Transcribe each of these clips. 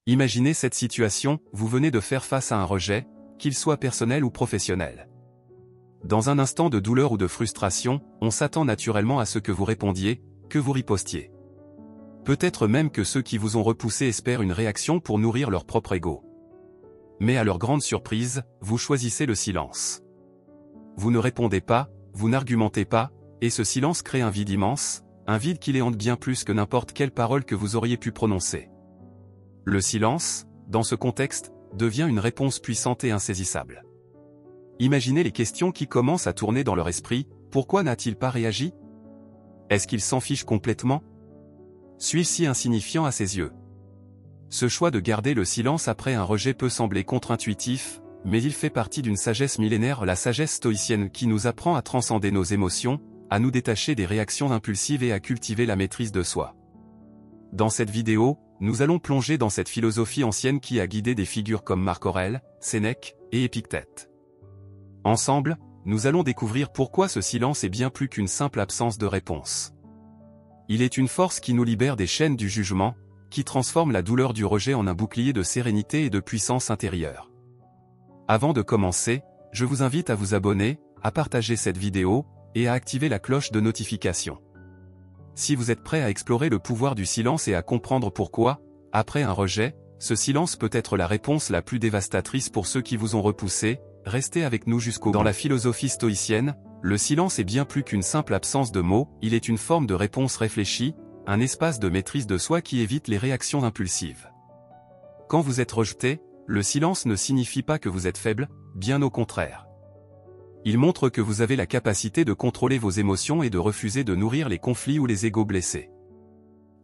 Imaginez cette situation, vous venez de faire face à un rejet, qu'il soit personnel ou professionnel. Dans un instant de douleur ou de frustration, on s'attend naturellement à ce que vous répondiez, que vous ripostiez. Peut-être même que ceux qui vous ont repoussé espèrent une réaction pour nourrir leur propre ego. Mais à leur grande surprise, vous choisissez le silence. Vous ne répondez pas, vous n'argumentez pas, et ce silence crée un vide immense, un vide qui les hante bien plus que n'importe quelle parole que vous auriez pu prononcer. Le silence, dans ce contexte, devient une réponse puissante et insaisissable. Imaginez les questions qui commencent à tourner dans leur esprit, pourquoi n'a-t-il pas réagi? Est-ce qu'il s'en fiche complètement? Suis-je si insignifiant à ses yeux? Ce choix de garder le silence après un rejet peut sembler contre-intuitif, mais il fait partie d'une sagesse millénaire, la sagesse stoïcienne qui nous apprend à transcender nos émotions, à nous détacher des réactions impulsives et à cultiver la maîtrise de soi. Dans cette vidéo, nous allons plonger dans cette philosophie ancienne qui a guidé des figures comme Marc Aurèle, Sénèque et Épictète. Ensemble, nous allons découvrir pourquoi ce silence est bien plus qu'une simple absence de réponse. Il est une force qui nous libère des chaînes du jugement, qui transforme la douleur du rejet en un bouclier de sérénité et de puissance intérieure. Avant de commencer, je vous invite à vous abonner, à partager cette vidéo, et à activer la cloche de notification. Si vous êtes prêt à explorer le pouvoir du silence et à comprendre pourquoi, après un rejet, ce silence peut être la réponse la plus dévastatrice pour ceux qui vous ont repoussé, restez avec nous jusqu'au bout. Dans la philosophie stoïcienne, le silence est bien plus qu'une simple absence de mots, il est une forme de réponse réfléchie, un espace de maîtrise de soi qui évite les réactions impulsives. Quand vous êtes rejeté, le silence ne signifie pas que vous êtes faible, bien au contraire. Il montre que vous avez la capacité de contrôler vos émotions et de refuser de nourrir les conflits ou les égos blessés.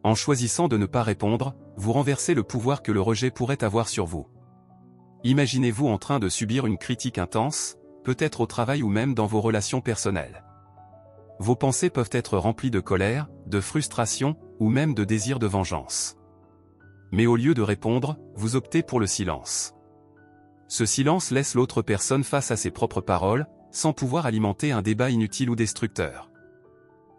En choisissant de ne pas répondre, vous renversez le pouvoir que le rejet pourrait avoir sur vous. Imaginez-vous en train de subir une critique intense, peut-être au travail ou même dans vos relations personnelles. Vos pensées peuvent être remplies de colère, de frustration, ou même de désir de vengeance. Mais au lieu de répondre, vous optez pour le silence. Ce silence laisse l'autre personne face à ses propres paroles, sans pouvoir alimenter un débat inutile ou destructeur.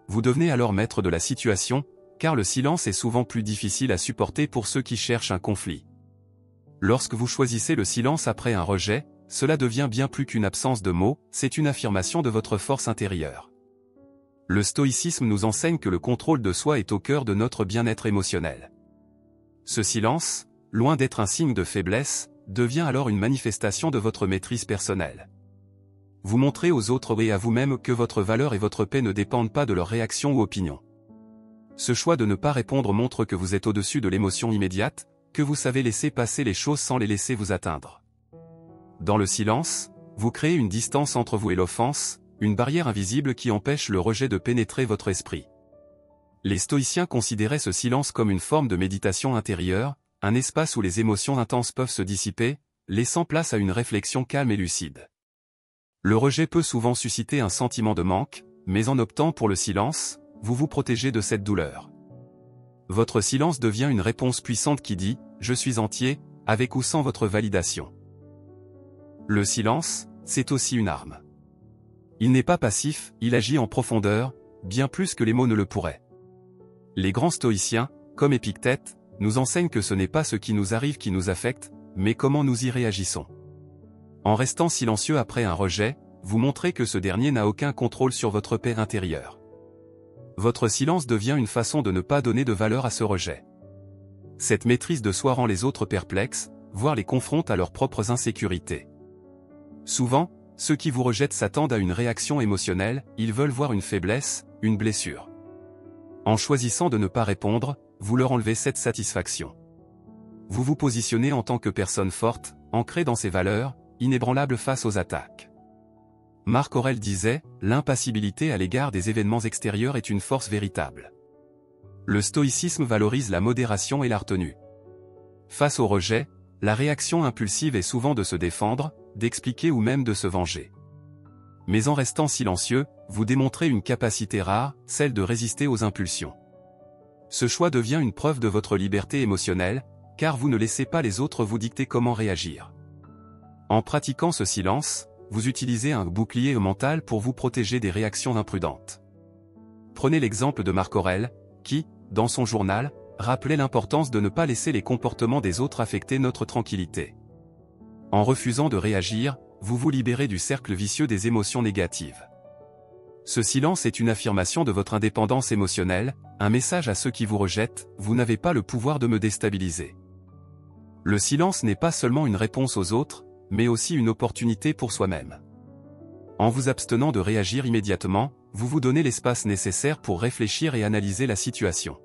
Vous devenez alors maître de la situation, car le silence est souvent plus difficile à supporter pour ceux qui cherchent un conflit. Lorsque vous choisissez le silence après un rejet, cela devient bien plus qu'une absence de mots, c'est une affirmation de votre force intérieure. Le stoïcisme nous enseigne que le contrôle de soi est au cœur de notre bien-être émotionnel. Ce silence, loin d'être un signe de faiblesse, devient alors une manifestation de votre maîtrise personnelle. Vous montrez aux autres et à vous-même que votre valeur et votre paix ne dépendent pas de leurs réactions ou opinions. Ce choix de ne pas répondre montre que vous êtes au-dessus de l'émotion immédiate, que vous savez laisser passer les choses sans les laisser vous atteindre. Dans le silence, vous créez une distance entre vous et l'offense, une barrière invisible qui empêche le rejet de pénétrer votre esprit. Les stoïciens considéraient ce silence comme une forme de méditation intérieure, un espace où les émotions intenses peuvent se dissiper, laissant place à une réflexion calme et lucide. Le rejet peut souvent susciter un sentiment de manque, mais en optant pour le silence, vous vous protégez de cette douleur. Votre silence devient une réponse puissante qui dit « Je suis entier », avec ou sans votre validation. Le silence, c'est aussi une arme. Il n'est pas passif, il agit en profondeur, bien plus que les mots ne le pourraient. Les grands stoïciens, comme Épictète, nous enseignent que ce n'est pas ce qui nous arrive qui nous affecte, mais comment nous y réagissons. En restant silencieux après un rejet, vous montrez que ce dernier n'a aucun contrôle sur votre paix intérieure. Votre silence devient une façon de ne pas donner de valeur à ce rejet. Cette maîtrise de soi rend les autres perplexes, voire les confronte à leurs propres insécurités. Souvent, ceux qui vous rejettent s'attendent à une réaction émotionnelle, ils veulent voir une faiblesse, une blessure. En choisissant de ne pas répondre, vous leur enlevez cette satisfaction. Vous vous positionnez en tant que personne forte, ancrée dans ses valeurs, inébranlable face aux attaques. Marc Aurèle disait, l'impassibilité à l'égard des événements extérieurs est une force véritable. Le stoïcisme valorise la modération et la retenue. Face au rejet, la réaction impulsive est souvent de se défendre, d'expliquer ou même de se venger. Mais en restant silencieux, vous démontrez une capacité rare, celle de résister aux impulsions. Ce choix devient une preuve de votre liberté émotionnelle, car vous ne laissez pas les autres vous dicter comment réagir. En pratiquant ce silence, vous utilisez un bouclier mental pour vous protéger des réactions imprudentes. Prenez l'exemple de Marc Aurèle, qui, dans son journal, rappelez l'importance de ne pas laisser les comportements des autres affecter notre tranquillité. En refusant de réagir, vous vous libérez du cercle vicieux des émotions négatives. Ce silence est une affirmation de votre indépendance émotionnelle, un message à ceux qui vous rejettent, vous n'avez pas le pouvoir de me déstabiliser. Le silence n'est pas seulement une réponse aux autres, mais aussi une opportunité pour soi-même. En vous abstenant de réagir immédiatement, vous vous donnez l'espace nécessaire pour réfléchir et analyser la situation.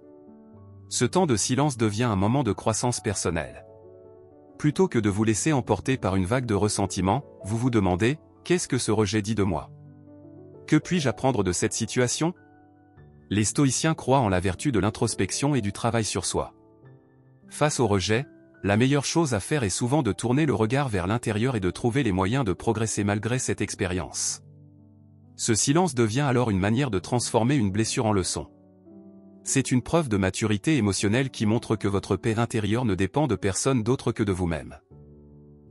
Ce temps de silence devient un moment de croissance personnelle. Plutôt que de vous laisser emporter par une vague de ressentiment, vous vous demandez « Qu'est-ce que ce rejet dit de moi ? Que puis-je apprendre de cette situation ?» Les stoïciens croient en la vertu de l'introspection et du travail sur soi. Face au rejet, la meilleure chose à faire est souvent de tourner le regard vers l'intérieur et de trouver les moyens de progresser malgré cette expérience. Ce silence devient alors une manière de transformer une blessure en leçon. C'est une preuve de maturité émotionnelle qui montre que votre paix intérieure ne dépend de personne d'autre que de vous-même.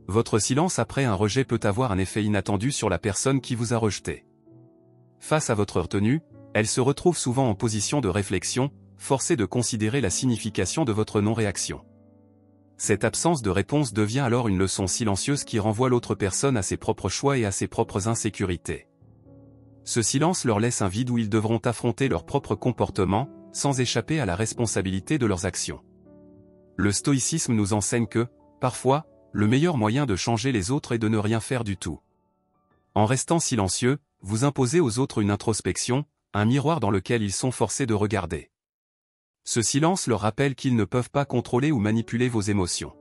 Votre silence après un rejet peut avoir un effet inattendu sur la personne qui vous a rejeté. Face à votre retenue, elle se retrouve souvent en position de réflexion, forcée de considérer la signification de votre non-réaction. Cette absence de réponse devient alors une leçon silencieuse qui renvoie l'autre personne à ses propres choix et à ses propres insécurités. Ce silence leur laisse un vide où ils devront affronter leur propre comportement, sans échapper à la responsabilité de leurs actions. Le stoïcisme nous enseigne que, parfois, le meilleur moyen de changer les autres est de ne rien faire du tout. En restant silencieux, vous imposez aux autres une introspection, un miroir dans lequel ils sont forcés de regarder. Ce silence leur rappelle qu'ils ne peuvent pas contrôler ou manipuler vos émotions.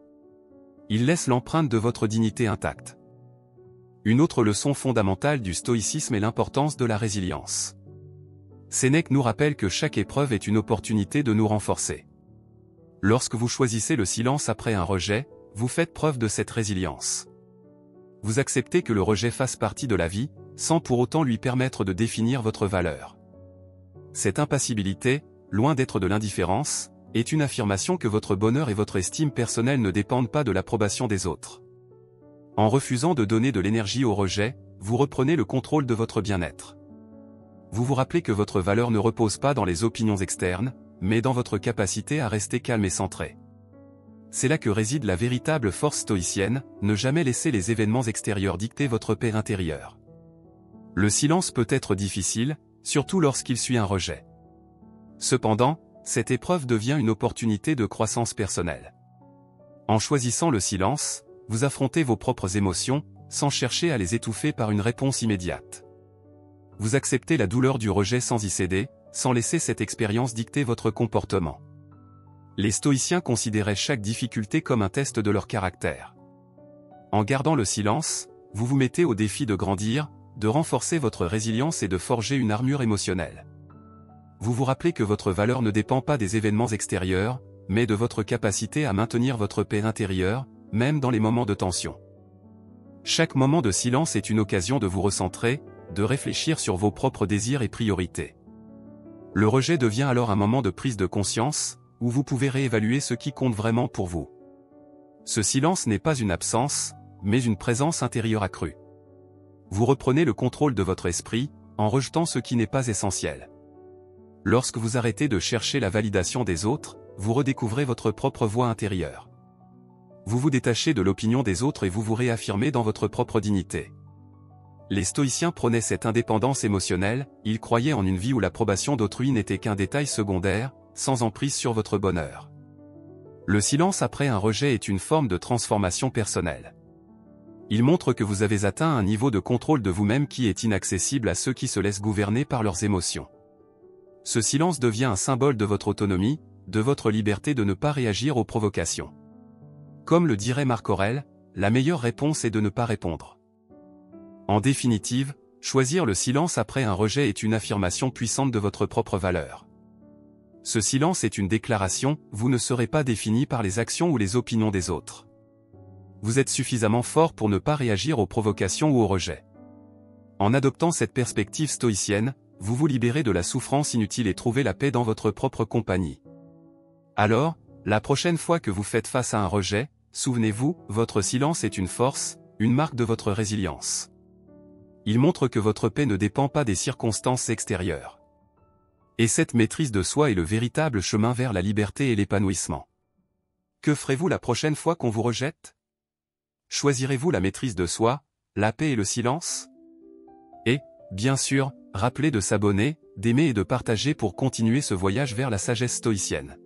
Il laisse l'empreinte de votre dignité intacte. Une autre leçon fondamentale du stoïcisme est l'importance de la résilience. Sénèque nous rappelle que chaque épreuve est une opportunité de nous renforcer. Lorsque vous choisissez le silence après un rejet, vous faites preuve de cette résilience. Vous acceptez que le rejet fasse partie de la vie, sans pour autant lui permettre de définir votre valeur. Cette impassibilité, loin d'être de l'indifférence, est une affirmation que votre bonheur et votre estime personnelle ne dépendent pas de l'approbation des autres. En refusant de donner de l'énergie au rejet, vous reprenez le contrôle de votre bien-être. Vous vous rappelez que votre valeur ne repose pas dans les opinions externes, mais dans votre capacité à rester calme et centré. C'est là que réside la véritable force stoïcienne, ne jamais laisser les événements extérieurs dicter votre paix intérieure. Le silence peut être difficile, surtout lorsqu'il suit un rejet. Cependant, cette épreuve devient une opportunité de croissance personnelle. En choisissant le silence, vous affrontez vos propres émotions, sans chercher à les étouffer par une réponse immédiate. Vous acceptez la douleur du rejet sans y céder, sans laisser cette expérience dicter votre comportement. Les stoïciens considéraient chaque difficulté comme un test de leur caractère. En gardant le silence, vous vous mettez au défi de grandir, de renforcer votre résilience et de forger une armure émotionnelle. Vous vous rappelez que votre valeur ne dépend pas des événements extérieurs, mais de votre capacité à maintenir votre paix intérieure, même dans les moments de tension. Chaque moment de silence est une occasion de vous recentrer, de réfléchir sur vos propres désirs et priorités. Le rejet devient alors un moment de prise de conscience, où vous pouvez réévaluer ce qui compte vraiment pour vous. Ce silence n'est pas une absence, mais une présence intérieure accrue. Vous reprenez le contrôle de votre esprit, en rejetant ce qui n'est pas essentiel. Lorsque vous arrêtez de chercher la validation des autres, vous redécouvrez votre propre voix intérieure. Vous vous détachez de l'opinion des autres et vous vous réaffirmez dans votre propre dignité. Les stoïciens prônaient cette indépendance émotionnelle, ils croyaient en une vie où l'approbation d'autrui n'était qu'un détail secondaire, sans emprise sur votre bonheur. Le silence après un rejet est une forme de transformation personnelle. Il montre que vous avez atteint un niveau de contrôle de vous-même qui est inaccessible à ceux qui se laissent gouverner par leurs émotions. Ce silence devient un symbole de votre autonomie, de votre liberté de ne pas réagir aux provocations. Comme le dirait Marc Aurèle, la meilleure réponse est de ne pas répondre. En définitive, choisir le silence après un rejet est une affirmation puissante de votre propre valeur. Ce silence est une déclaration, vous ne serez pas défini par les actions ou les opinions des autres. Vous êtes suffisamment fort pour ne pas réagir aux provocations ou aux rejets. En adoptant cette perspective stoïcienne, vous vous libérez de la souffrance inutile et trouvez la paix dans votre propre compagnie. Alors, la prochaine fois que vous faites face à un rejet, souvenez-vous, votre silence est une force, une marque de votre résilience. Il montre que votre paix ne dépend pas des circonstances extérieures. Et cette maîtrise de soi est le véritable chemin vers la liberté et l'épanouissement. Que ferez-vous la prochaine fois qu'on vous rejette? Choisirez-vous la maîtrise de soi, la paix et le silence? Et, bien sûr, rappelez de s'abonner, d'aimer et de partager pour continuer ce voyage vers la sagesse stoïcienne.